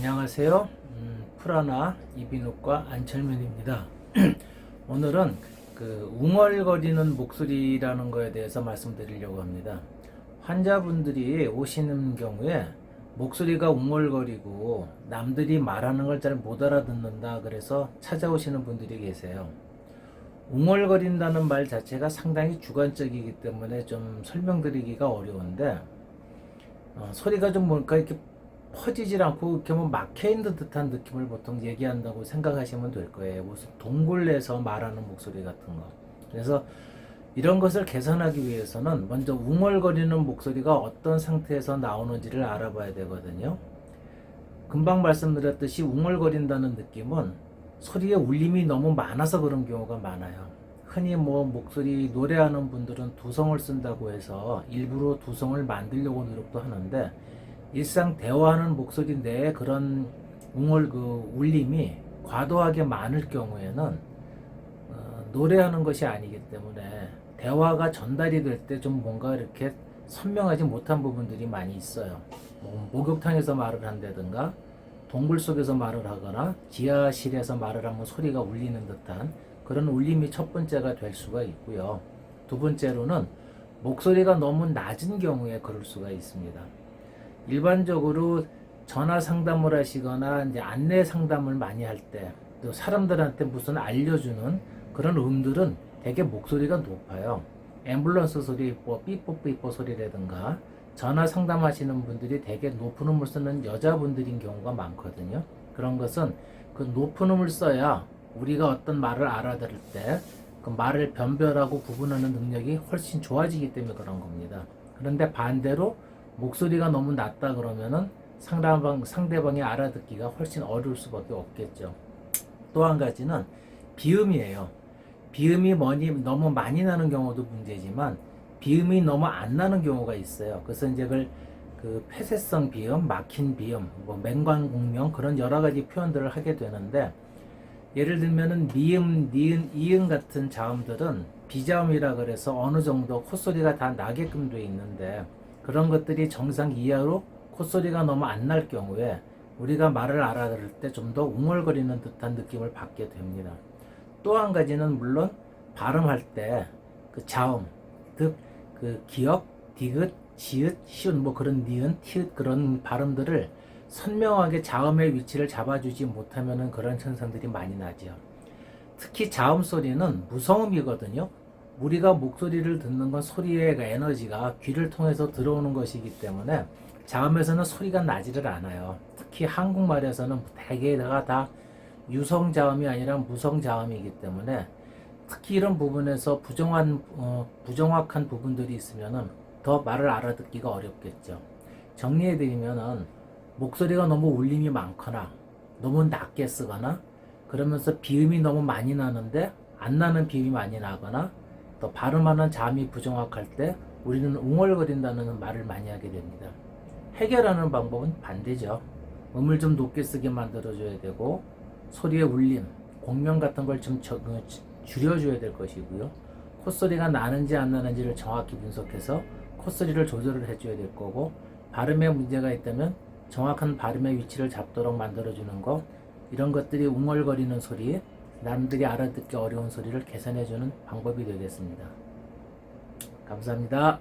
안녕하세요. 프라나 이비인후과 안철민입니다. 오늘은 웅얼거리는 목소리라는 거에 대해서 말씀드리려고 합니다. 환자분들이 오시는 경우에 목소리가 웅얼거리고 남들이 말하는 걸 잘 못 알아듣는다 그래서 찾아오시는 분들이 계세요. 웅얼거린다는 말 자체가 상당히 주관적이기 때문에 좀 설명드리기가 어려운데 소리가 좀 뭔가 이렇게 퍼지질 않고 이렇게 뭐 막혀있는 듯한 느낌을 보통 얘기한다고 생각하시면 될 거예요. 무슨 동굴에서 말하는 목소리 같은 거. 그래서 이런 것을 개선하기 위해서는 먼저 웅얼거리는 목소리가 어떤 상태에서 나오는지를 알아봐야 되거든요. 금방 말씀드렸듯이 웅얼거린다는 느낌은 소리에 울림이 너무 많아서 그런 경우가 많아요. 흔히 뭐 목소리 노래하는 분들은 두성을 쓴다고 해서 일부러 두성을 만들려고 노력도 하는데 일상 대화하는 목소리 내에 그런 울림이 과도하게 많을 경우에는 노래하는 것이 아니기 때문에 대화가 전달이 될 때 좀 뭔가 이렇게 선명하지 못한 부분들이 많이 있어요. 목욕탕에서 말을 한다든가 동굴 속에서 말을 하거나 지하실에서 말을 하면 소리가 울리는 듯한 그런 울림이 첫 번째가 될 수가 있고요. 두 번째로는 목소리가 너무 낮은 경우에 그럴 수가 있습니다. 일반적으로 전화 상담을 하시거나 이제 안내 상담을 많이 할 때 또 사람들한테 무슨 알려주는 그런 음들은 되게 목소리가 높아요. 앰뷸런스 소리, 삐뽀삐뽀 소리라든가 전화 상담하시는 분들이 되게 높은 음을 쓰는 여자분들인 경우가 많거든요. 그런 것은 그 높은 음을 써야 우리가 어떤 말을 알아들을 때 그 말을 변별하고 구분하는 능력이 훨씬 좋아지기 때문에 그런 겁니다. 그런데 반대로 목소리가 너무 낮다 그러면은 상대방이 알아듣기가 훨씬 어려울 수밖에 없겠죠. 또 한 가지는 비음이에요. 비음이 너무 많이 나는 경우도 문제지만 비음이 너무 안 나는 경우가 있어요. 그래서 이제 그 폐쇄성 비음, 막힌 비음, 뭐 맹관공명 그런 여러 가지 표현들을 하게 되는데 예를 들면은 미음, 니은, 이응 같은 자음들은 비자음이라 그래서 어느 정도 콧소리가 다 나게끔 돼 있는데 그런 것들이 정상 이하로 콧소리가 너무 안 날 경우에 우리가 말을 알아들을 때 좀 더 웅얼거리는 듯한 느낌을 받게 됩니다. 또 한 가지는 물론 발음할 때 그 자음, 즉 그 기역, 디귿, 지읒, 시읒 뭐 그런 니은, 티읒 그런 발음들을 선명하게 자음의 위치를 잡아주지 못하면은 그런 현상들이 많이 나죠. 특히 자음 소리는 무성음이거든요. 우리가 목소리를 듣는 건 소리의 에너지가 귀를 통해서 들어오는 것이기 때문에 자음에서는 소리가 나지를 않아요. 특히 한국말에서는 대개가 다 유성자음이 아니라 무성자음이기 때문에 특히 이런 부분에서 부정확한 부분들이 있으면은 더 말을 알아듣기가 어렵겠죠. 정리해드리면은 목소리가 너무 울림이 많거나 너무 낮게 쓰거나 그러면서 비음이 너무 많이 나는데 안 나는 비음이 많이 나거나 또 발음하는 자음이 부정확할 때 우리는 웅얼거린다는 말을 많이 하게 됩니다. 해결하는 방법은 반대죠. 음을 좀 높게 쓰게 만들어줘야 되고 소리의 울림, 공명 같은 걸 좀 줄여줘야 될 것이고요. 콧소리가 나는지 안 나는지를 정확히 분석해서 콧소리를 조절을 해줘야 될 거고 발음에 문제가 있다면 정확한 발음의 위치를 잡도록 만들어주는 것 이런 것들이 웅얼거리는 소리 남들이 알아듣기 어려운 소리를 개선해주는 방법이 되겠습니다. 감사합니다.